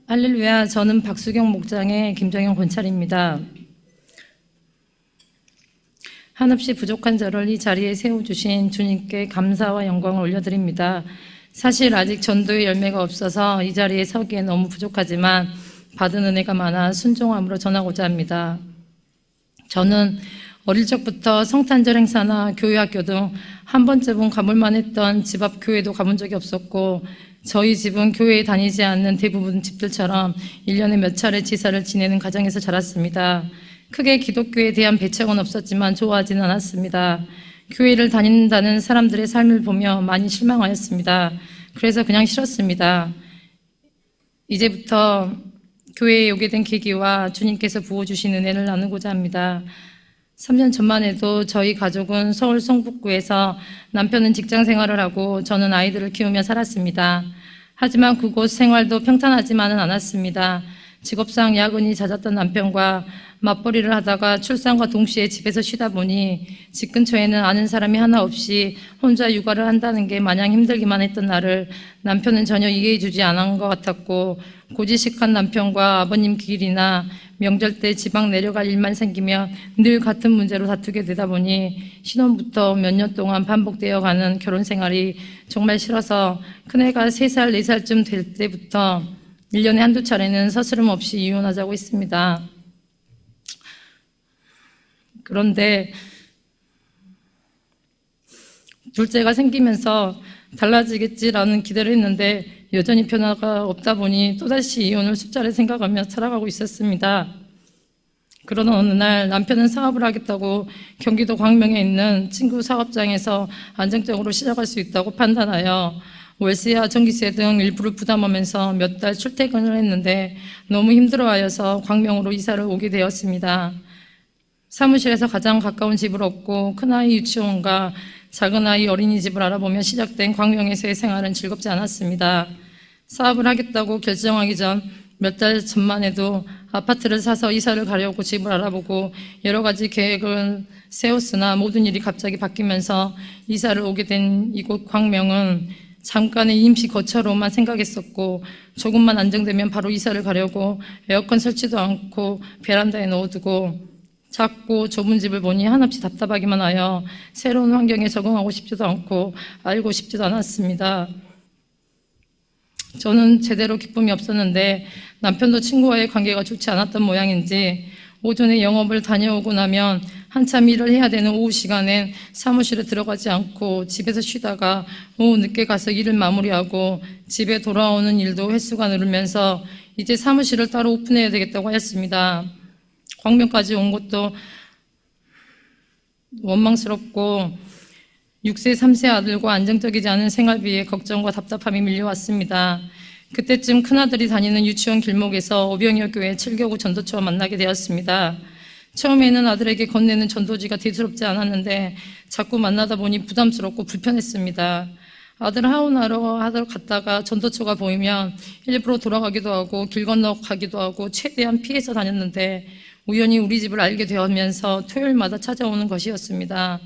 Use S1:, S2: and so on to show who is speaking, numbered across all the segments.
S1: 할렐루야, 저는 박수경 목장의 김정영 권찰입니다. 한없이 부족한 저를 이 자리에 세워주신 주님께 감사와 영광을 올려드립니다. 사실 아직 전도의 열매가 없어서 이 자리에 서기에 너무 부족하지만 받은 은혜가 많아 순종함으로 전하고자 합니다. 저는 어릴 적부터 성탄절 행사나 교회학교 등 한 번쯤은 가볼만 했던 집 앞 교회도 가본 적이 없었고, 저희 집은 교회에 다니지 않는 대부분 집들처럼 1년에 몇 차례 제사를 지내는 가정에서 자랐습니다. 크게 기독교에 대한 배척은 없었지만 좋아하지는 않았습니다. 교회를 다닌다는 사람들의 삶을 보며 많이 실망하였습니다. 그래서 그냥 싫었습니다. 이제부터 교회에 오게 된 계기와 주님께서 부어주신 은혜를 나누고자 합니다. 3년 전만 해도 저희 가족은 서울 성북구에서 남편은 직장 생활을 하고 저는 아이들을 키우며 살았습니다. 하지만 그곳 생활도 평탄하지만은 않았습니다. 직업상 야근이 잦았던 남편과 맞벌이를 하다가 출산과 동시에 집에서 쉬다 보니 집 근처에는 아는 사람이 하나 없이 혼자 육아를 한다는 게 마냥 힘들기만 했던 나를 남편은 전혀 이해해 주지 않은 것 같았고, 고지식한 남편과 아버님 길이나 명절 때 지방 내려갈 일만 생기면 늘 같은 문제로 다투게 되다 보니 신혼부터 몇 년 동안 반복되어 가는 결혼 생활이 정말 싫어서 큰애가 3살, 4살쯤 될 때부터 1년에 한두 차례는 서스름 없이 이혼하자고 했습니다. 그런데 둘째가 생기면서 달라지겠지라는 기대를 했는데 여전히 변화가 없다 보니 또다시 이혼을 숫자를 생각하며 살아가고 있었습니다. 그러던 어느 날 남편은 사업을 하겠다고 경기도 광명에 있는 친구 사업장에서 안정적으로 시작할 수 있다고 판단하여 월세와 전기세 등 일부를 부담하면서 몇 달 출퇴근을 했는데 너무 힘들어하여서 광명으로 이사를 오게 되었습니다. 사무실에서 가장 가까운 집을 얻고 큰아이 유치원과 작은아이 어린이집을 알아보며 시작된 광명에서의 생활은 즐겁지 않았습니다. 사업을 하겠다고 결정하기 전 몇 달 전만 해도 아파트를 사서 이사를 가려고 집을 알아보고 여러 가지 계획을 세웠으나 모든 일이 갑자기 바뀌면서 이사를 오게 된 이곳 광명은 잠깐의 임시 거처로만 생각했었고, 조금만 안정되면 바로 이사를 가려고 에어컨 설치도 않고 베란다에 넣어두고 작고 좁은 집을 보니 한없이 답답하기만 하여 새로운 환경에 적응하고 싶지도 않고 알고 싶지도 않았습니다. 저는 제대로 기쁨이 없었는데 남편도 친구와의 관계가 좋지 않았던 모양인지 오전에 영업을 다녀오고 나면 한참 일을 해야 되는 오후 시간엔 사무실에 들어가지 않고 집에서 쉬다가 오후 늦게 가서 일을 마무리하고 집에 돌아오는 일도 횟수가 늘으면서 이제 사무실을 따로 오픈해야 되겠다고 하였습니다. 광명까지 온 것도 원망스럽고 6세, 3세 아들과 안정적이지 않은 생활비에 걱정과 답답함이 밀려왔습니다. 그때쯤 큰아들이 다니는 유치원 길목에서 오병이어 교회 7교구 전도처와 만나게 되었습니다. 처음에는 아들에게 건네는 전도지가 대수롭지 않았는데 자꾸 만나다 보니 부담스럽고 불편했습니다. 아들 하원하러 갔다가 전도처가 보이면 일부러 돌아가기도 하고 길 건너 가기도 하고 최대한 피해서 다녔는데 우연히 우리 집을 알게 되면서 토요일마다 찾아오는 것이었습니다.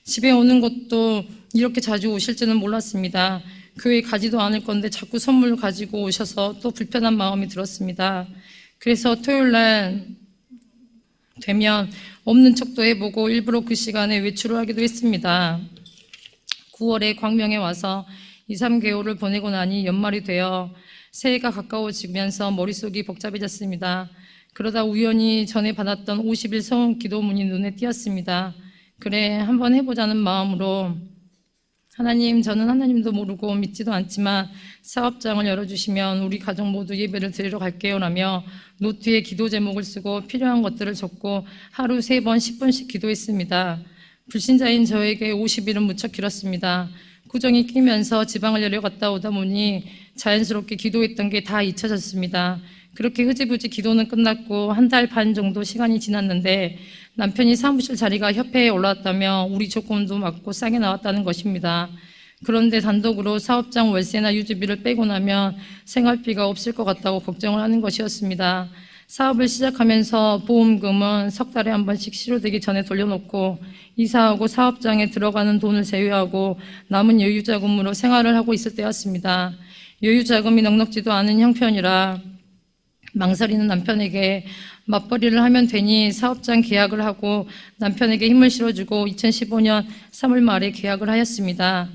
S1: 집에 오는 것도 이렇게 자주 오실지는 몰랐습니다. 교회 가지도 않을 건데 자꾸 선물 가지고 오셔서 또 불편한 마음이 들었습니다. 그래서 토요일날 되면 없는 척도 해보고 일부러 그 시간에 외출을 하기도 했습니다. 9월에 광명에 와서 2, 3개월을 보내고 나니 연말이 되어 새해가 가까워지면서 머릿속이 복잡해졌습니다. 그러다 우연히 전에 받았던 50일 서원 기도문이 눈에 띄었습니다. 그래, 한번 해보자는 마음으로 하나님, 저는 하나님도 모르고 믿지도 않지만 사업장을 열어주시면 우리 가족 모두 예배를 드리러 갈게요 라며 노트에 기도 제목을 쓰고 필요한 것들을 적고 하루 3번 10분씩 기도했습니다. 불신자인 저에게 50일은 무척 길었습니다. 구정이 끼면서 지방을 내려갔다 오다 보니 자연스럽게 기도했던 게 다 잊혀졌습니다. 그렇게 흐지부지 기도는 끝났고 1달 반 정도 시간이 지났는데 남편이 사무실 자리가 협회에 올라왔다며 우리 조건도 맞고 싸게 나왔다는 것입니다. 그런데 단독으로 사업장 월세나 유지비를 빼고 나면 생활비가 없을 것 같다고 걱정을 하는 것이었습니다. 사업을 시작하면서 보험금은 석 달에 한 번씩 실효되기 전에 돌려놓고 이사하고 사업장에 들어가는 돈을 제외하고 남은 여유자금으로 생활을 하고 있을 때였습니다. 여유자금이 넉넉지도 않은 형편이라 망설이는 남편에게 맞벌이를 하면 되니 사업장 계약을 하고 남편에게 힘을 실어주고 2015년 3월 말에 계약을 하였습니다.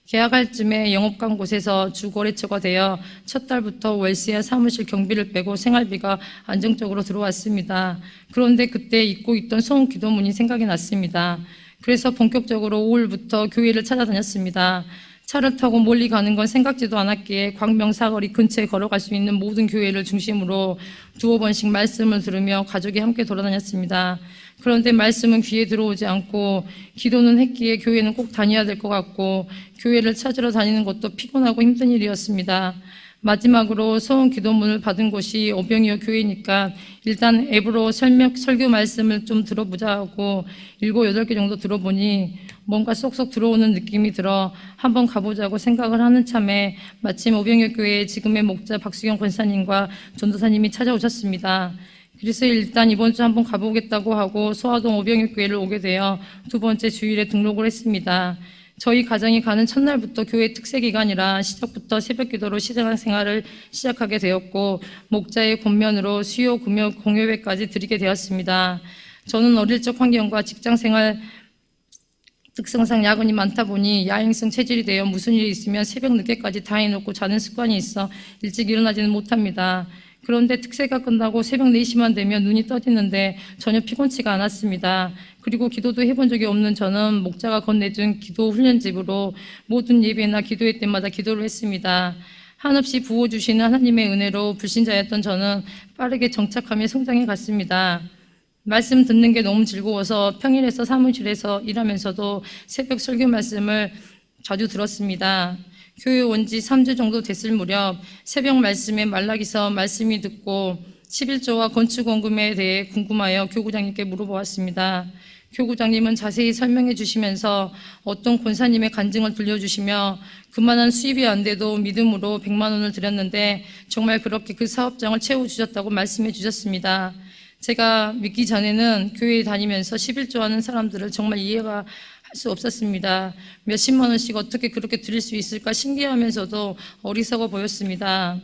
S1: 계약할 즈음에 영업관 곳에서 주거래처가 되어 첫 달부터 월세와 사무실 경비를 빼고 생활비가 안정적으로 들어왔습니다. 그런데 그때 잊고 있던 소원 기도문이 생각이 났습니다. 그래서 본격적으로 5월부터 교회를 찾아다녔습니다. 차를 타고 멀리 가는 건 생각지도 않았기에 광명사거리 근처에 걸어갈 수 있는 모든 교회를 중심으로 두어 번씩 말씀을 들으며 가족이 함께 돌아다녔습니다. 그런데 말씀은 귀에 들어오지 않고 기도는 했기에 교회는 꼭 다녀야 될 것 같고 교회를 찾으러 다니는 것도 피곤하고 힘든 일이었습니다. 마지막으로 소원 기도문을 받은 곳이 오병이어 교회니까 일단 앱으로 설교 말씀을 좀 들어보자 하고 7, 8개 정도 들어보니 뭔가 쏙쏙 들어오는 느낌이 들어 한번 가보자고 생각을 하는 참에 마침 오병이어 교회의 지금의 목자 박수경 권사님과 전도사님이 찾아오셨습니다. 그래서 일단 이번 주 한번 가보겠다고 하고 소화동 오병이어 교회를 오게 되어 두 번째 주일에 등록을 했습니다. 저희 가정이 가는 첫날부터 교회 특세 기간이라 시작부터 새벽 기도로 신앙생활을 시작하게 되었고 목자의 권면으로 수요, 금요, 공예회까지 드리게 되었습니다. 저는 어릴 적 환경과 직장생활 특성상 야근이 많다 보니 야행성 체질이 되어 무슨 일이 있으면 새벽 늦게까지 다 해놓고 자는 습관이 있어 일찍 일어나지는 못합니다. 그런데 특세가 끝나고 새벽 4시만 되면 눈이 떠지는데 전혀 피곤치가 않았습니다. 그리고 기도도 해본 적이 없는 저는 목자가 건네준 기도 훈련집으로 모든 예배나 기도회 때마다 기도를 했습니다. 한없이 부어주시는 하나님의 은혜로 불신자였던 저는 빠르게 정착하며 성장해 갔습니다. 말씀 듣는 게 너무 즐거워서 평일에서 사무실에서 일하면서도 새벽 설교 말씀을 자주 들었습니다. 교회 온 지 3주 정도 됐을 무렵 새벽 말씀에 말라기서 말씀이 듣고 11조와 건축원금에 대해 궁금하여 교구장님께 물어보았습니다. 교구장님은 자세히 설명해 주시면서 어떤 권사님의 간증을 들려주시며 그만한 수입이 안 돼도 믿음으로 100만 원을 드렸는데 정말 그렇게 그 사업장을 채워주셨다고 말씀해 주셨습니다. 제가 믿기 전에는 교회에 다니면서 11조 하는 사람들을 정말 이해가 할 수 없었습니다. 몇십만 원씩 어떻게 그렇게 드릴 수 있을까 신기하면서도 어리석어 보였습니다.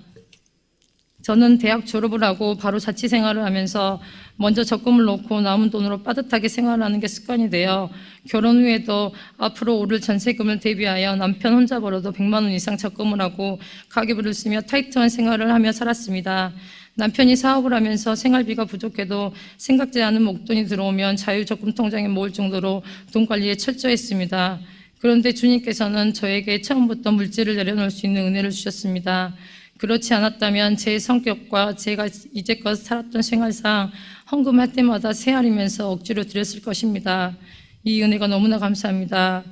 S1: 저는 대학 졸업을 하고 바로 자취생활을 하면서 먼저 적금을 넣고 남은 돈으로 빠듯하게 생활하는 게 습관이 되어 결혼 후에도 앞으로 오를 전세금을 대비하여 남편 혼자 벌어도 100만 원 이상 적금을 하고 가계부를 쓰며 타이트한 생활을 하며 살았습니다. 남편이 사업을 하면서 생활비가 부족해도 생각지 않은 목돈이 들어오면 자유적금 통장에 모을 정도로 돈 관리에 철저했습니다. 그런데 주님께서는 저에게 처음부터 물질을 내려놓을 수 있는 은혜를 주셨습니다. 그렇지 않았다면 제 성격과 제가 이제껏 살았던 생활상 헌금할 때마다 새알이면서 억지로 드렸을 것입니다. 이 은혜가 너무나 감사합니다.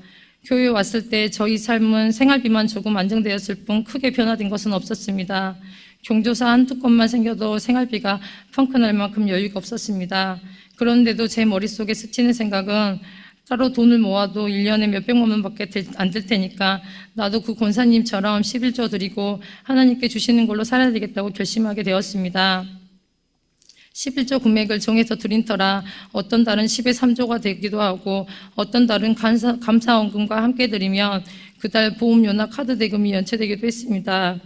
S1: 교회에 왔을 때 저희 삶은 생활비만 조금 안정되었을 뿐 크게 변화된 것은 없었습니다. 경조사 한두 건만 생겨도 생활비가 펑크날 만큼 여유가 없었습니다. 그런데도 제 머릿속에 스치는 생각은 따로 돈을 모아도 1년에 몇백만 원밖에 안 될 테니까 나도 그 권사님처럼 11조 드리고 하나님께 주시는 걸로 살아야 되겠다고 결심하게 되었습니다. 11조 금액을 정해서 드린 터라 어떤 달은 10의 3조가 되기도 하고 어떤 달은 감사원금과 함께 드리면 그달 보험료나 카드 대금이 연체되기도 했습니다.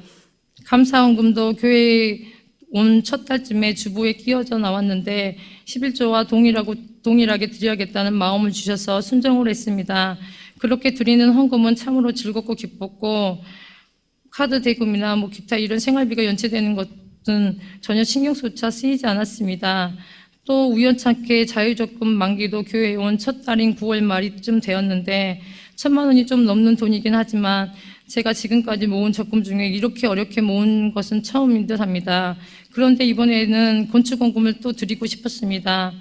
S1: 감사원금도 교회에 온 첫 달쯤에 주보에 끼워져 나왔는데 11조와 동일하게 드려야겠다는 마음을 주셔서 순종을 했습니다. 그렇게 드리는 헌금은 참으로 즐겁고 기뻤고 카드 대금이나 기타 이런 생활비가 연체되는 것은 전혀 신경조차 쓰이지 않았습니다. 또 우연찮게 자유적금 만기도 교회에 온 첫 달인 9월 말이쯤 되었는데 1,000만 원이 좀 넘는 돈이긴 하지만 제가 지금까지 모은 적금 중에 이렇게 어렵게 모은 것은 처음인 듯 합니다. 그런데 이번에는 건축원금을 또 드리고 싶었습니다.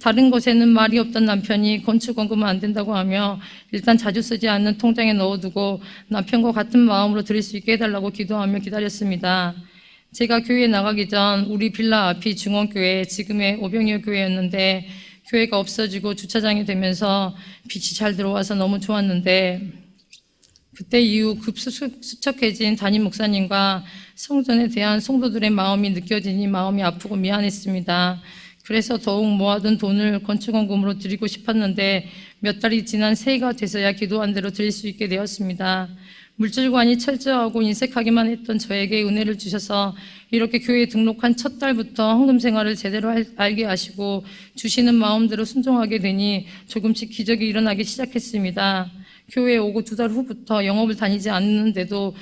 S1: 다른 것에는 말이 없던 남편이 건축원금은 안 된다고 하며 일단 자주 쓰지 않는 통장에 넣어두고 남편과 같은 마음으로 드릴 수 있게 해달라고 기도하며 기다렸습니다. 제가 교회에 나가기 전 우리 빌라 앞이 중원교회, 지금의 오병이어 교회였는데 교회가 없어지고 주차장이 되면서 빛이 잘 들어와서 너무 좋았는데 그때 이후 수척해진 담임 목사님과 성전에 대한 성도들의 마음이 느껴지니 마음이 아프고 미안했습니다. 그래서 더욱 모아둔 돈을 건축원금으로 드리고 싶었는데 몇 달이 지난 새해가 돼서야 기도한 대로 드릴 수 있게 되었습니다. 물질관이 철저하고 인색하기만 했던 저에게 은혜를 주셔서 이렇게 교회에 등록한 첫 달부터 헌금 생활을 제대로 알게 하시고 주시는 마음대로 순종하게 되니 조금씩 기적이 일어나기 시작했습니다. 교회에 오고 2달 후부터 영업을 다니지 않는데도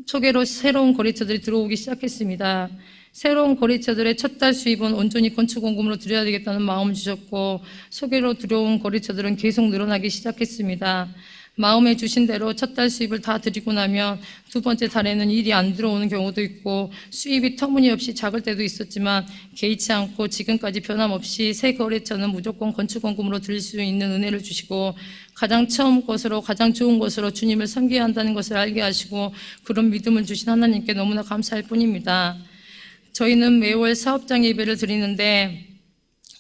S1: 초계로 새로운 거래처들이 들어오기 시작했습니다. 새로운 거래처들의 첫 달 수입은 온전히 건축원금으로 드려야 되겠다는 마음을 주셨고 소개로 들어온 거래처들은 계속 늘어나기 시작했습니다. 마음에 주신 대로 첫 달 수입을 다 드리고 나면 두 번째 달에는 일이 안 들어오는 경우도 있고 수입이 터무니없이 작을 때도 있었지만 개의치 않고 지금까지 변함없이 새 거래처는 무조건 건축원금으로 드릴 수 있는 은혜를 주시고 가장 처음 것으로 가장 좋은 것으로 주님을 섬겨야 한다는 것을 알게 하시고 그런 믿음을 주신 하나님께 너무나 감사할 뿐입니다. 저희는 매월 사업장 예배를 드리는데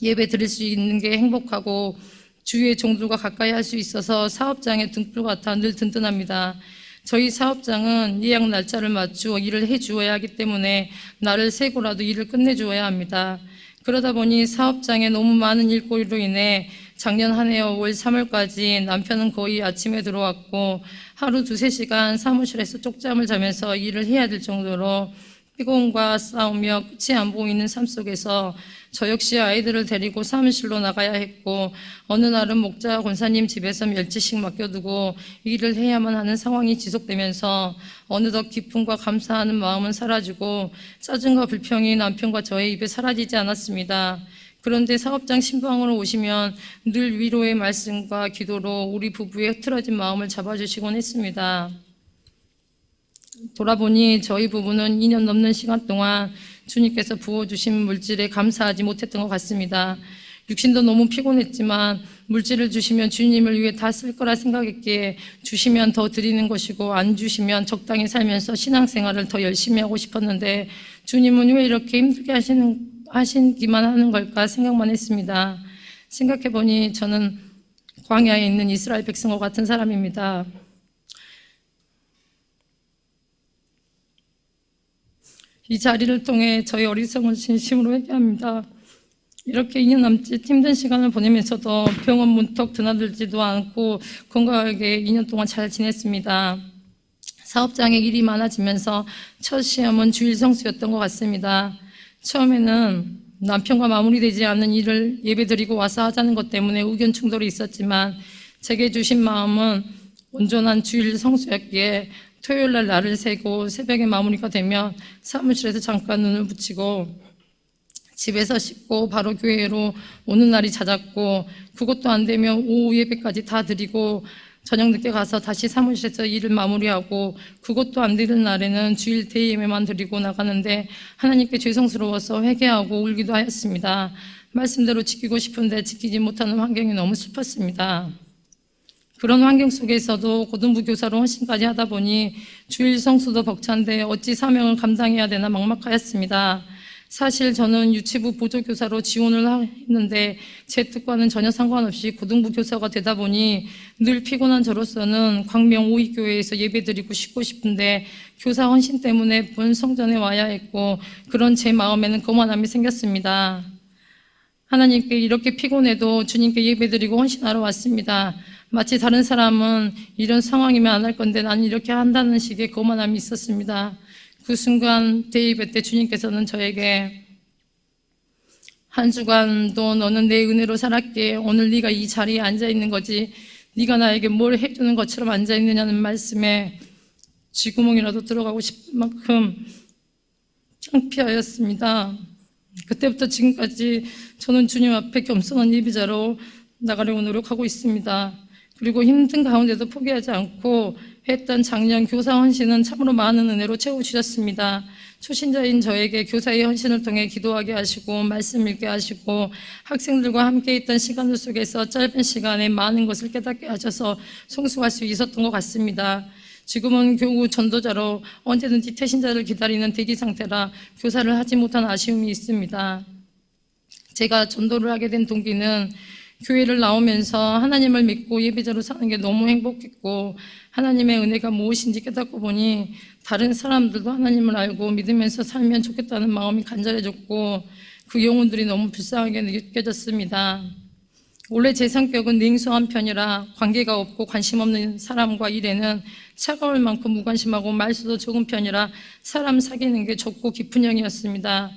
S1: 예배 드릴 수 있는 게 행복하고 주위의 종들과 가까이 할 수 있어서 사업장의 등불 같아 늘 든든합니다. 저희 사업장은 예약 날짜를 맞추어 일을 해주어야 하기 때문에 날을 새고라도 일을 끝내주어야 합니다. 그러다 보니 사업장에 너무 많은 일거리로 인해 작년 한 해 5월 3월까지 남편은 거의 아침에 들어왔고 하루 2-3시간 사무실에서 쪽잠을 자면서 일을 해야 될 정도로 피곤과 싸우며 끝이 안 보이는 삶 속에서 저 역시 아이들을 데리고 사무실로 나가야 했고 어느 날은 목자 권사님 집에서 멸치씩 맡겨두고 일을 해야만 하는 상황이 지속되면서 어느덧 기쁨과 감사하는 마음은 사라지고 짜증과 불평이 남편과 저의 입에 사라지지 않았습니다. 그런데 사업장 신방으로 오시면 늘 위로의 말씀과 기도로 우리 부부의 흐트러진 마음을 잡아주시곤 했습니다. 돌아보니 저희 부부는 2년 넘는 시간 동안 주님께서 부어주신 물질에 감사하지 못했던 것 같습니다. 육신도 너무 피곤했지만 물질을 주시면 주님을 위해 다 쓸 거라 생각했기에 주시면 더 드리는 것이고 안 주시면 적당히 살면서 신앙생활을 더 열심히 하고 싶었는데 주님은 왜 이렇게 힘들게 하시기만 하는 걸까 생각만 했습니다. 생각해보니 저는 광야에 있는 이스라엘 백성과 같은 사람입니다. 이 자리를 통해 저희 어리석은 진심으로 회개합니다. 이렇게 2년 남짓 힘든 시간을 보내면서도 병원 문턱 드나들지도 않고 건강하게 2년 동안 잘 지냈습니다. 사업장에 일이 많아지면서 첫 시험은 주일 성수였던 것 같습니다. 처음에는 남편과 마무리되지 않는 일을 예배드리고 와서 하자는 것 때문에 의견 충돌이 있었지만 제게 주신 마음은 온전한 주일 성수였기에 토요일 날 날을 새고 새벽에 마무리가 되면 사무실에서 잠깐 눈을 붙이고 집에서 씻고 바로 교회로 오는 날이 잦았고 그것도 안 되면 오후 예배까지 다 드리고 저녁 늦게 가서 다시 사무실에서 일을 마무리하고 그것도 안 되는 날에는 주일 대예배만 드리고 나가는데 하나님께 죄송스러워서 회개하고 울기도 하였습니다. 말씀대로 지키고 싶은데 지키지 못하는 환경이 너무 슬펐습니다. 그런 환경 속에서도 고등부 교사로 헌신까지 하다 보니 주일 성수도 벅찬데 어찌 사명을 감당해야 되나 막막하였습니다. 사실 저는 유치부 보조교사로 지원을 했는데 제 특과는 전혀 상관없이 고등부 교사가 되다 보니 늘 피곤한 저로서는 광명 오이교회에서 예배드리고 싶은데 교사 헌신 때문에 본 성전에 와야 했고 그런 제 마음에는 거만함이 생겼습니다. 하나님께 이렇게 피곤해도 주님께 예배드리고 헌신하러 왔습니다. 마치 다른 사람은 이런 상황이면 안 할 건데 나는 이렇게 한다는 식의 거만함이 있었습니다. 그 순간 대예배 때 주님께서는 저에게 한 주간도 너는 내 은혜로 살았기에 오늘 네가 이 자리에 앉아있는 거지 네가 나에게 뭘 해주는 것처럼 앉아있느냐는 말씀에 쥐구멍이라도 들어가고 싶을 만큼 창피하였습니다. 그때부터 지금까지 저는 주님 앞에 겸손한 예비자로 나가려고 노력하고 있습니다. 그리고 힘든 가운데도 포기하지 않고 했던 작년 교사 헌신은 참으로 많은 은혜로 채워주셨습니다. 초신자인 저에게 교사의 헌신을 통해 기도하게 하시고 말씀 읽게 하시고 학생들과 함께 있던 시간들 속에서 짧은 시간에 많은 것을 깨닫게 하셔서 성숙할 수 있었던 것 같습니다. 지금은 교우 전도자로 언제든지 태신자를 기다리는 대기 상태라 교사를 하지 못한 아쉬움이 있습니다. 제가 전도를 하게 된 동기는 교회를 나오면서 하나님을 믿고 예배자로 사는 게 너무 행복했고 하나님의 은혜가 무엇인지 깨닫고 보니 다른 사람들도 하나님을 알고 믿으면서 살면 좋겠다는 마음이 간절해졌고 그 영혼들이 너무 불쌍하게 느껴졌습니다. 원래 제 성격은 냉소한 편이라 관계가 없고 관심 없는 사람과 일에는 차가울 만큼 무관심하고 말수도 적은 편이라 사람 사귀는 게 적고 깊은 형이었습니다.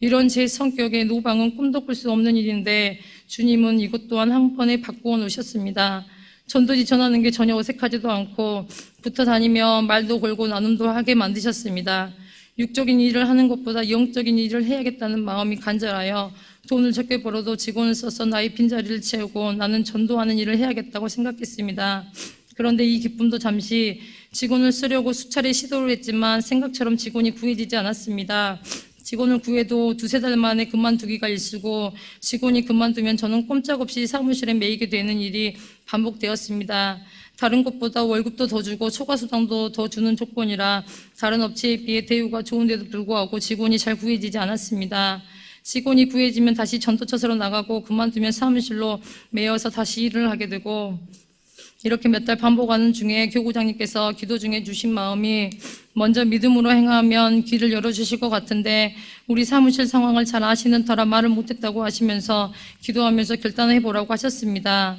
S1: 이런 제 성격의 노방은 꿈도 꿀 수 없는 일인데 주님은 이것 또한 한 번에 바꾸어 놓으셨습니다. 전도지 전하는 게 전혀 어색하지도 않고 붙어 다니며 말도 걸고 나눔도 하게 만드셨습니다. 육적인 일을 하는 것보다 영적인 일을 해야겠다는 마음이 간절하여 돈을 적게 벌어도 직원을 써서 나의 빈자리를 채우고 나는 전도하는 일을 해야겠다고 생각했습니다. 그런데 이 기쁨도 잠시 직원을 쓰려고 수차례 시도를 했지만 생각처럼 직원이 구해지지 않았습니다. 직원을 구해도 두세 달 만에 그만두기가 일쑤고 직원이 그만두면 저는 꼼짝없이 사무실에 매이게 되는 일이 반복되었습니다. 다른 곳보다 월급도 더 주고 초과수당도 더 주는 조건이라 다른 업체에 비해 대우가 좋은데도 불구하고 직원이 잘 구해지지 않았습니다. 직원이 구해지면 다시 전도처서로 나가고 그만두면 사무실로 매여서 다시 일을 하게 되고 이렇게 몇 달 반복하는 중에 교구장님께서 기도 중에 주신 마음이 먼저 믿음으로 행하면 길을 열어주실 것 같은데 우리 사무실 상황을 잘 아시는 터라 말을 못했다고 하시면서 기도하면서 결단해보라고 하셨습니다.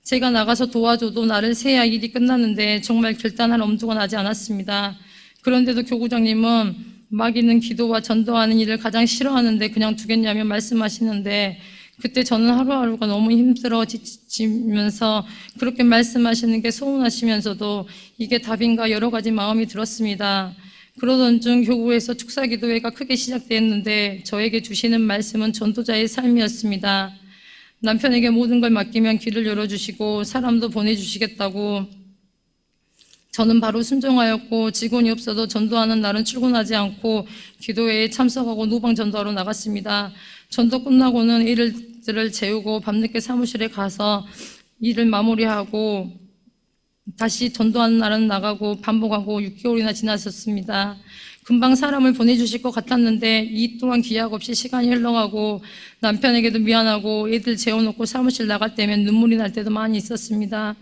S1: 제가 나가서 도와줘도 나를 세야 일이 끝나는데 정말 결단할 엄두가 나지 않았습니다. 그런데도 교구장님은 마귀는 기도와 전도하는 일을 가장 싫어하는데 그냥 두겠냐며 말씀하시는데 그때 저는 하루하루가 너무 힘들어 지치면서 그렇게 말씀하시는 게 서운하시면서도 이게 답인가 여러 가지 마음이 들었습니다. 그러던 중 교구에서 축사기도회가 크게 시작됐는데 저에게 주시는 말씀은 전도자의 삶이었습니다. 남편에게 모든 걸 맡기면 길을 열어주시고 사람도 보내주시겠다고 저는 바로 순종하였고 직원이 없어도 전도하는 날은 출근하지 않고 기도회에 참석하고 노방 전도하러 나갔습니다. 전도 끝나고는 일들을 재우고 밤늦게 사무실에 가서 일을 마무리하고 다시 전도하는 날은 나가고 반복하고 6개월이나 지났었습니다. 금방 사람을 보내주실 것 같았는데 이 또한 기약 없이 시간이 흘러가고 남편에게도 미안하고 애들 재워놓고 사무실 나갈 때면 눈물이 날 때도 많이 있었습니다.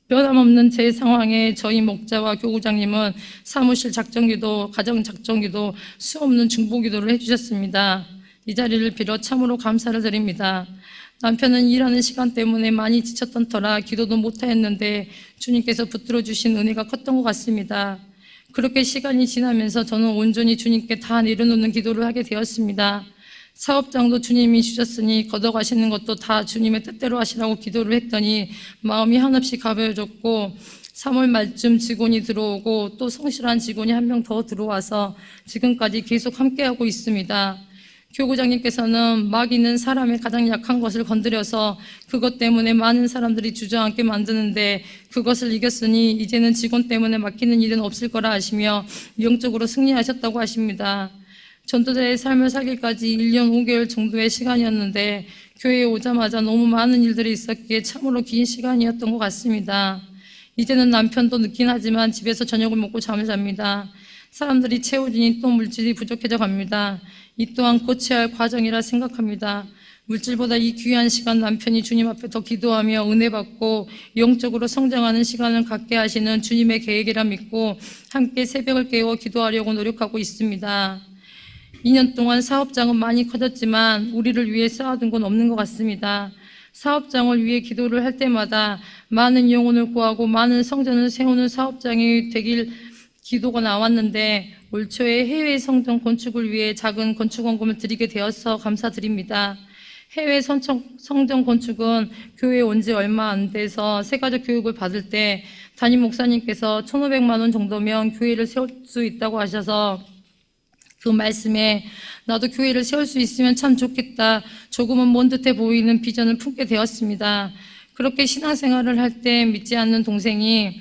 S1: 변함없는 제 상황에 저희 목자와 교구장님은 사무실 작정기도, 가정 작정기도, 수없는 중보기도를 해주셨습니다. 이 자리를 빌어 참으로 감사를 드립니다. 남편은 일하는 시간 때문에 많이 지쳤던 터라 기도도 못하였는데 주님께서 붙들어 주신 은혜가 컸던 것 같습니다. 그렇게 시간이 지나면서 저는 온전히 주님께 다 내려놓는 기도를 하게 되었습니다. 사업장도 주님이 주셨으니 걷어가시는 것도 다 주님의 뜻대로 하시라고 기도를 했더니 마음이 한없이 가벼워졌고 3월 말쯤 직원이 들어오고 또 성실한 직원이 한 명 더 들어와서 지금까지 계속 함께하고 있습니다. 교구장님께서는 마귀는 사람의 가장 약한 것을 건드려서 그것 때문에 많은 사람들이 주저앉게 만드는데 그것을 이겼으니 이제는 직원 때문에 맡기는 일은 없을 거라 하시며 영적으로 승리하셨다고 하십니다. 전도자의 삶을 살기까지 1년 5개월 정도의 시간이었는데 교회에 오자마자 너무 많은 일들이 있었기에 참으로 긴 시간이었던 것 같습니다. 이제는 남편도 늦긴 하지만 집에서 저녁을 먹고 잠을 잡니다. 사람들이 채워지니 또 물질이 부족해져 갑니다. 이 또한 고쳐야 할 과정이라 생각합니다. 물질보다 이 귀한 시간 남편이 주님 앞에 더 기도하며 은혜 받고 영적으로 성장하는 시간을 갖게 하시는 주님의 계획이라 믿고 함께 새벽을 깨워 기도하려고 노력하고 있습니다. 2년 동안 사업장은 많이 커졌지만 우리를 위해 쌓아둔 건 없는 것 같습니다. 사업장을 위해 기도를 할 때마다 많은 영혼을 구하고 많은 성전을 세우는 사업장이 되길 기도가 나왔는데 올 초에 해외 성전 건축을 위해 작은 건축 원금을 드리게 되어서 감사드립니다. 해외 성전 건축은 교회에 온 지 얼마 안 돼서 새가족 교육을 받을 때 담임 목사님께서 1,500만 원 정도면 교회를 세울 수 있다고 하셔서 그 말씀에 나도 교회를 세울 수 있으면 참 좋겠다. 조금은 먼 듯해 보이는 비전을 품게 되었습니다. 그렇게 신앙생활을 할 때 믿지 않는 동생이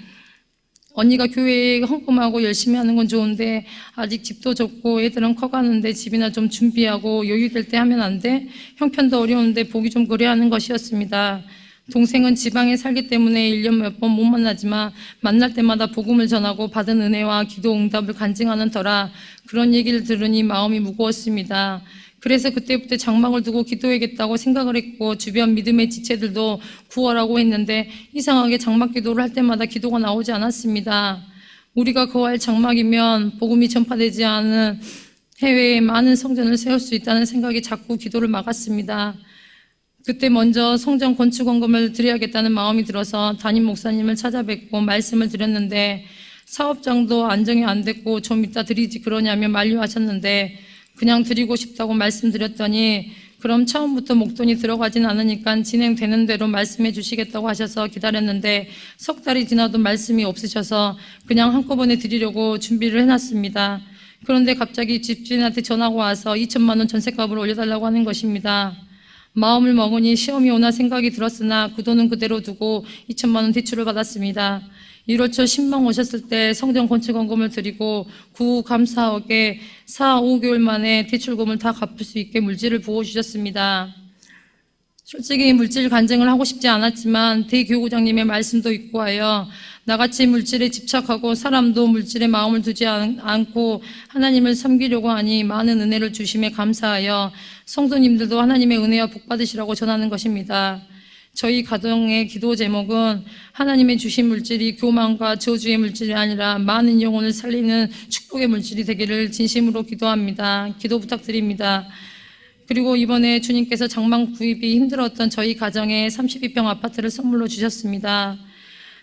S1: 언니가 교회에 헌금하고 열심히 하는 건 좋은데 아직 집도 적고 애들은 커가는데 집이나 좀 준비하고 여유될 때 하면 안 돼? 형편도 어려운데 보기 좀 그래 하는 것이었습니다. 동생은 지방에 살기 때문에 1년 몇 번 못 만나지만 만날 때마다 복음을 전하고 받은 은혜와 기도 응답을 간증하는 터라 그런 얘기를 들으니 마음이 무거웠습니다. 그래서 그때부터 장막을 두고 기도해야겠다고 생각을 했고 주변 믿음의 지체들도 구하라고 했는데 이상하게 장막 기도를 할 때마다 기도가 나오지 않았습니다. 우리가 거할 장막이면 복음이 전파되지 않은 해외에 많은 성전을 세울 수 있다는 생각이 자꾸 기도를 막았습니다. 그때 먼저 성전 건축 헌금을 드려야겠다는 마음이 들어서 담임 목사님을 찾아뵙고 말씀을 드렸는데 사업장도 안정이 안 됐고 좀 이따 드리지 그러냐며 만류하셨는데 그냥 드리고 싶다고 말씀드렸더니 그럼 처음부터 목돈이 들어가진 않으니까 진행되는 대로 말씀해 주시겠다고 하셔서 기다렸는데 석 달이 지나도 말씀이 없으셔서 그냥 한꺼번에 드리려고 준비를 해놨습니다. 그런데 갑자기 집주인한테 전화가 와서 2천만 원 전셋값을 올려달라고 하는 것입니다. 마음을 먹으니 시험이 오나 생각이 들었으나 그 돈은 그대로 두고 2천만 원 대출을 받았습니다. 1월 초 신방 오셨을 때 성전 건축헌금을 드리고 구감사하게 4, 5개월 만에 대출금을 다 갚을 수 있게 물질을 부어주셨습니다. 솔직히 물질 간증을 하고 싶지 않았지만 대교구장님의 말씀도 있고 하여 나같이 물질에 집착하고 사람도 물질에 마음을 두지 않고 하나님을 섬기려고 하니 많은 은혜를 주심에 감사하여 성도님들도 하나님의 은혜와 복 받으시라고 전하는 것입니다. 저희 가정의 기도 제목은 하나님의 주신 물질이 교만과 저주의 물질이 아니라 많은 영혼을 살리는 축복의 물질이 되기를 진심으로 기도합니다. 기도 부탁드립니다. 그리고 이번에 주님께서 장막 구입이 힘들었던 저희 가정에 32평 아파트를 선물로 주셨습니다.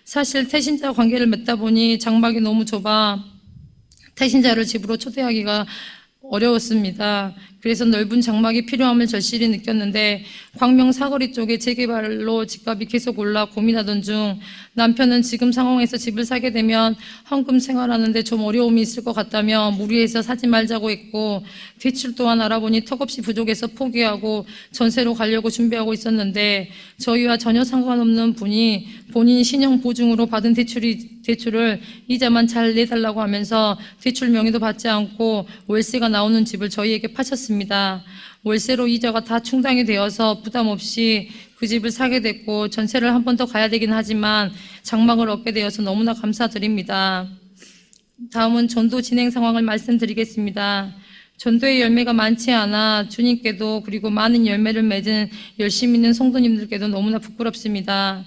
S1: 사실 태신자 관계를 맺다 보니 장막이 너무 좁아 태신자를 집으로 초대하기가 어려웠습니다. 그래서 넓은 장막이 필요함을 절실히 느꼈는데 광명 사거리 쪽에 재개발로 집값이 계속 올라 고민하던 중 남편은 지금 상황에서 집을 사게 되면 헌금 생활하는데 좀 어려움이 있을 것 같다며 무리해서 사지 말자고 했고 대출 또한 알아보니 턱없이 부족해서 포기하고 전세로 가려고 준비하고 있었는데 저희와 전혀 상관없는 분이 본인 신용 보증으로 받은 대출을 이자만 잘 내달라고 하면서 대출 명의도 받지 않고 월세가 나오는 집을 저희에게 파셨습니다. 월세로 이자가 다 충당이 되어서 부담 없이 그 집을 사게 됐고 전세를 한 번 더 가야 되긴 하지만 장막을 얻게 되어서 너무나 감사드립니다. 다음은 전도 진행 상황을 말씀드리겠습니다. 전도의 열매가 많지 않아 주님께도 그리고 많은 열매를 맺은 열심 있는 성도님들께도 너무나 부끄럽습니다.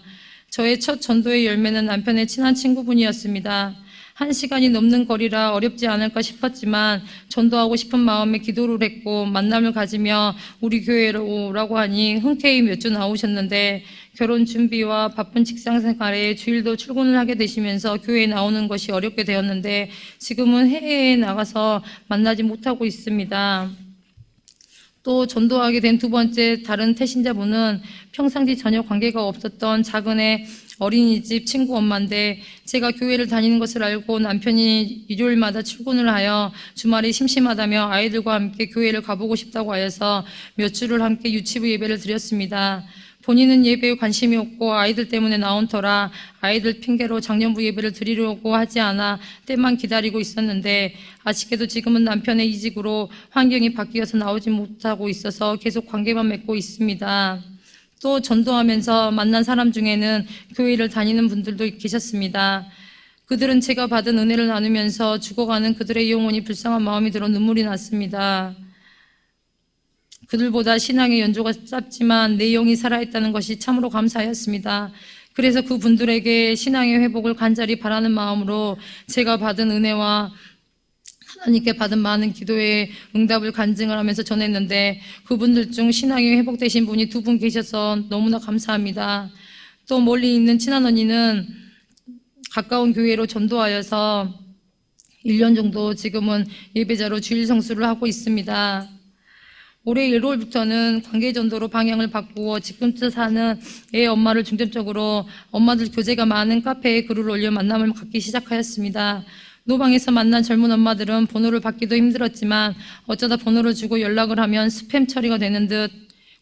S1: 저의 첫 전도의 열매는 남편의 친한 친구분이었습니다. 1시간이 넘는 거리라 어렵지 않을까 싶었지만 전도하고 싶은 마음에 기도를 했고 만남을 가지며 우리 교회로 오라고 하니 흔쾌히 몇 주 나오셨는데 결혼 준비와 바쁜 직장 생활에 주일도 출근을 하게 되시면서 교회에 나오는 것이 어렵게 되었는데 지금은 해외에 나가서 만나지 못하고 있습니다. 또 전도하게 된 두 번째 다른 태신자분은 평상시 전혀 관계가 없었던 작은애 어린이집 친구 엄마인데 제가 교회를 다니는 것을 알고 남편이 일요일마다 출근을 하여 주말이 심심하다며 아이들과 함께 교회를 가보고 싶다고 하여서 몇 주를 함께 유치부 예배를 드렸습니다. 본인은 예배에 관심이 없고 아이들 때문에 나온 터라 아이들 핑계로 작년부 예배를 드리려고 하지 않아 때만 기다리고 있었는데 아쉽게도 지금은 남편의 이직으로 환경이 바뀌어서 나오지 못하고 있어서 계속 관계만 맺고 있습니다. 또 전도하면서 만난 사람 중에는 교회를 다니는 분들도 계셨습니다. 그들은 제가 받은 은혜를 나누면서 죽어가는 그들의 영혼이 불쌍한 마음이 들어 눈물이 났습니다. 그들보다 신앙의 연조가 짧지만 내용이 살아있다는 것이 참으로 감사하였습니다. 그래서 그분들에게 신앙의 회복을 간절히 바라는 마음으로 제가 받은 은혜와 하나님께 받은 많은 기도의 응답을 간증을 하면서 전했는데 그분들 중 신앙이 회복되신 분이 2분 계셔서 너무나 감사합니다. 또 멀리 있는 친한 언니는 가까운 교회로 전도하여서 1년 정도 지금은 예배자로 주일 성수를 하고 있습니다. 올해 1월부터는 관계전도로 방향을 바꾸어 지금쯤 사는 애 엄마를 중점적으로 엄마들 교제가 많은 카페에 글을 올려 만남을 갖기 시작하였습니다. 노방에서 만난 젊은 엄마들은 번호를 받기도 힘들었지만 어쩌다 번호를 주고 연락을 하면 스팸 처리가 되는 듯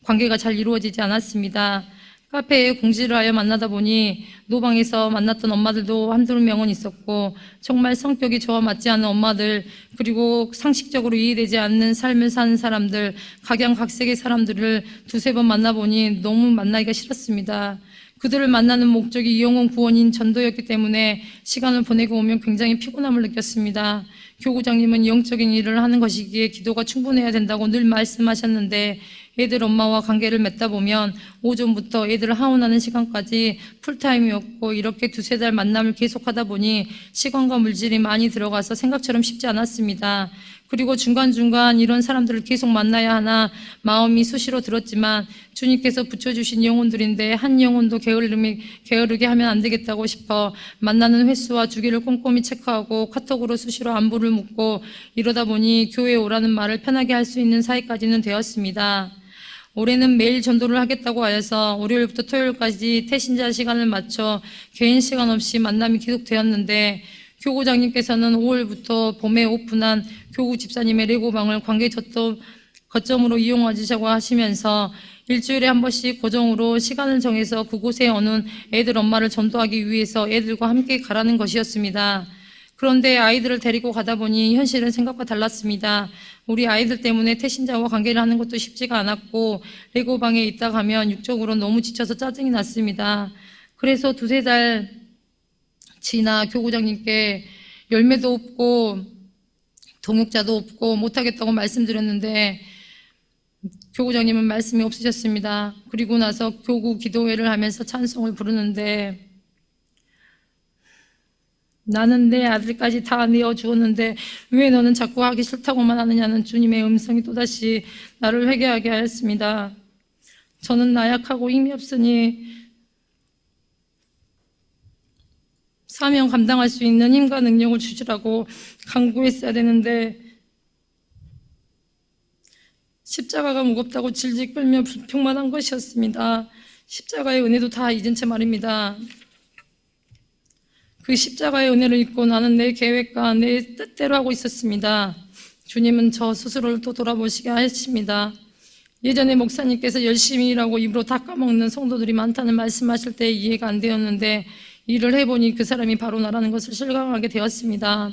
S1: 관계가 잘 이루어지지 않았습니다. 카페에 공지를 하여 만나다 보니 노방에서 만났던 엄마들도 한두 명은 있었고 정말 성격이 저와 맞지 않는 엄마들 그리고 상식적으로 이해되지 않는 삶을 사는 사람들 각양각색의 사람들을 2-3번 만나보니 너무 만나기가 싫었습니다. 그들을 만나는 목적이 영혼 구원인 전도였기 때문에 시간을 보내고 오면 굉장히 피곤함을 느꼈습니다. 교구장님은 영적인 일을 하는 것이기에 기도가 충분해야 된다고 늘 말씀하셨는데 애들 엄마와 관계를 맺다 보면 오전부터 애들을 하원하는 시간까지 풀타임이었고, 이렇게 두세 달 만남을 계속하다 보니 시간과 물질이 많이 들어가서 생각처럼 쉽지 않았습니다. 그리고 중간중간 이런 사람들을 계속 만나야 하나 마음이 수시로 들었지만, 주님께서 붙여주신 영혼들인데 한 영혼도 게으르게 하면 안 되겠다고 싶어 만나는 횟수와 주기를 꼼꼼히 체크하고 카톡으로 수시로 안부를 묻고, 이러다 보니 교회에 오라는 말을 편하게 할 수 있는 사이까지는 되었습니다. 올해는 매일 전도를 하겠다고 하여서 월요일부터 토요일까지 태신자 시간을 맞춰 개인 시간 없이 만남이 계속되었는데, 교구장님께서는 5월부터 봄에 오픈한 교구 집사님의 레고방을 관계 거점으로 이용하시자고 하시면서 일주일에 한 번씩 고정으로 시간을 정해서 그곳에 오는 애들 엄마를 전도하기 위해서 애들과 함께 가라는 것이었습니다. 그런데 아이들을 데리고 가다 보니 현실은 생각과 달랐습니다. 우리 아이들 때문에 태신자와 관계를 하는 것도 쉽지가 않았고, 레고방에 있다 가면 육적으로 너무 지쳐서 짜증이 났습니다. 그래서 두세 달 지나 교구장님께 열매도 없고 동역자도 없고 못하겠다고 말씀드렸는데, 교구장님은 말씀이 없으셨습니다. 그리고 나서 교구 기도회를 하면서 찬송을 부르는데, 나는 내 아들까지 다 내어주었는데 왜 너는 자꾸 하기 싫다고만 하느냐는 주님의 음성이 또다시 나를 회개하게 하였습니다. 저는 나약하고 힘이 없으니 사명 감당할 수 있는 힘과 능력을 주시라고 간구했어야 되는데, 십자가가 무겁다고 질질 끌며 불평만 한 것이었습니다. 십자가의 은혜도 다 잊은 채 말입니다. 그 십자가의 은혜를 잊고 나는 내 계획과 내 뜻대로 하고 있었습니다. 주님은 저 스스로를 또 돌아보시게 하십니다. 예전에 목사님께서 열심히 일하고 입으로 닦아먹는 성도들이 많다는 말씀하실 때 이해가 안 되었는데, 일을 해보니 그 사람이 바로 나라는 것을 실감하게 되었습니다.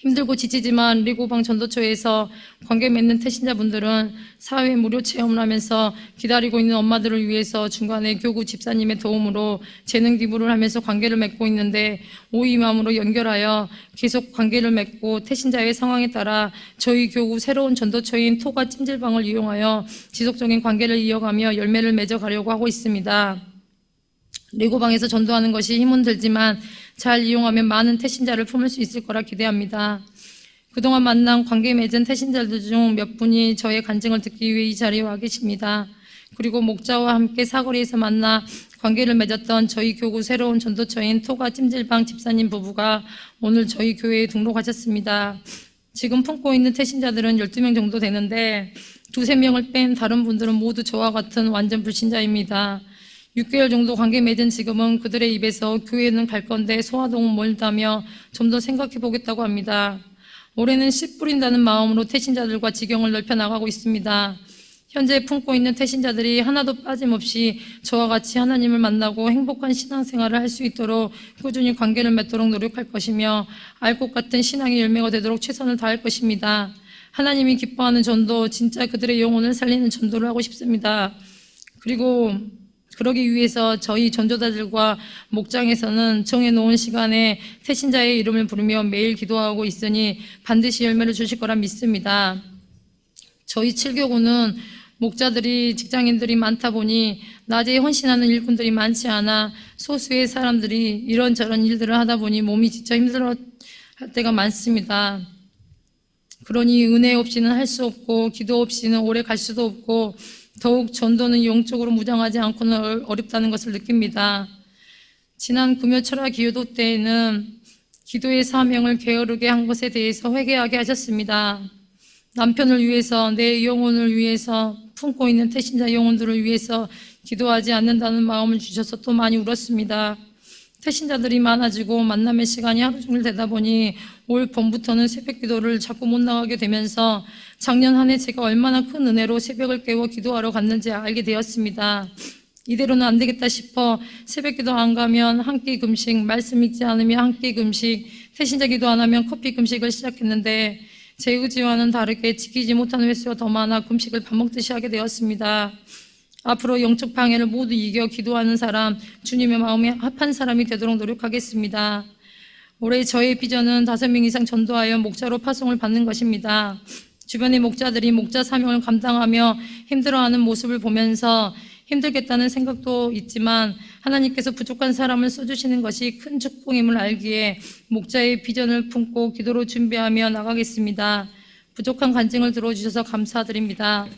S1: 힘들고 지치지만 레고방 전도처에서 관계 맺는 태신자분들은 사회 무료 체험을 하면서 기다리고 있는 엄마들을 위해서 중간에 교구 집사님의 도움으로 재능 기부를 하면서 관계를 맺고 있는데, 오이 마음으로 연결하여 계속 관계를 맺고 태신자의 상황에 따라 저희 교구 새로운 전도처인 토가 찜질방을 이용하여 지속적인 관계를 이어가며 열매를 맺어가려고 하고 있습니다. 레고방에서 전도하는 것이 힘은 들지만 잘 이용하면 많은 태신자를 품을 수 있을 거라 기대합니다. 그동안 만난 관계 맺은 태신자들 중 몇 분이 저의 간증을 듣기 위해 이 자리에 와 계십니다. 그리고 목자와 함께 사거리에서 만나 관계를 맺었던 저희 교구 새로운 전도처인 토가 찜질방 집사님 부부가 오늘 저희 교회에 등록하셨습니다. 지금 품고 있는 태신자들은 12명 정도 되는데, 두세 명을 뺀 다른 분들은 모두 저와 같은 완전 불신자입니다. 6개월 정도 관계 맺은 지금은 그들의 입에서 교회는 갈 건데 소화동은 멀다며 좀 더 생각해 보겠다고 합니다. 올해는 씨 뿌린다는 마음으로 태신자들과 지경을 넓혀 나가고 있습니다. 현재 품고 있는 태신자들이 하나도 빠짐없이 저와 같이 하나님을 만나고 행복한 신앙생활을 할 수 있도록 꾸준히 관계를 맺도록 노력할 것이며, 알곡 같은 신앙의 열매가 되도록 최선을 다할 것입니다. 하나님이 기뻐하는 전도, 진짜 그들의 영혼을 살리는 전도를 하고 싶습니다. 그리고 그러기 위해서 저희 전도자들과 목장에서는 정해놓은 시간에 태신자의 이름을 부르며 매일 기도하고 있으니 반드시 열매를 주실 거라 믿습니다. 저희 7교구는 목자들이 직장인들이 많다 보니 낮에 헌신하는 일꾼들이 많지 않아 소수의 사람들이 이런저런 일들을 하다 보니 몸이 지쳐 힘들어 할 때가 많습니다. 그러니 은혜 없이는 할 수 없고 기도 없이는 오래 갈 수도 없고, 더욱 전도는 영적으로 무장하지 않고는 어렵다는 것을 느낍니다. 지난 금요철화 기도회 때에는 기도의 사명을 게으르게 한 것에 대해서 회개하게 하셨습니다. 남편을 위해서, 내 영혼을 위해서, 품고 있는 태신자 영혼들을 위해서 기도하지 않는다는 마음을 주셔서 또 많이 울었습니다. 태신자들이 많아지고 만남의 시간이 하루 종일 되다 보니 올 봄부터는 새벽 기도를 자꾸 못 나가게 되면서 작년 한 해 제가 얼마나 큰 은혜로 새벽을 깨워 기도하러 갔는지 알게 되었습니다. 이대로는 안 되겠다 싶어 새벽 기도 안 가면 한 끼 금식, 말씀 읽지 않으면 한 끼 금식, 태신자 기도 안 하면 커피 금식을 시작했는데, 제 의지와는 다르게 지키지 못하는 횟수가 더 많아 금식을 밥 먹듯이 하게 되었습니다. 앞으로 영적 방해를 모두 이겨 기도하는 사람, 주님의 마음에 합한 사람이 되도록 노력하겠습니다. 올해 저의 비전은 5명 이상 전도하여 목자로 파송을 받는 것입니다. 주변의 목자들이 목자 사명을 감당하며 힘들어하는 모습을 보면서 힘들겠다는 생각도 있지만 하나님께서 부족한 사람을 써주시는 것이 큰 축복임을 알기에 목자의 비전을 품고 기도로 준비하며 나가겠습니다. 부족한 간증을 들어주셔서 감사드립니다.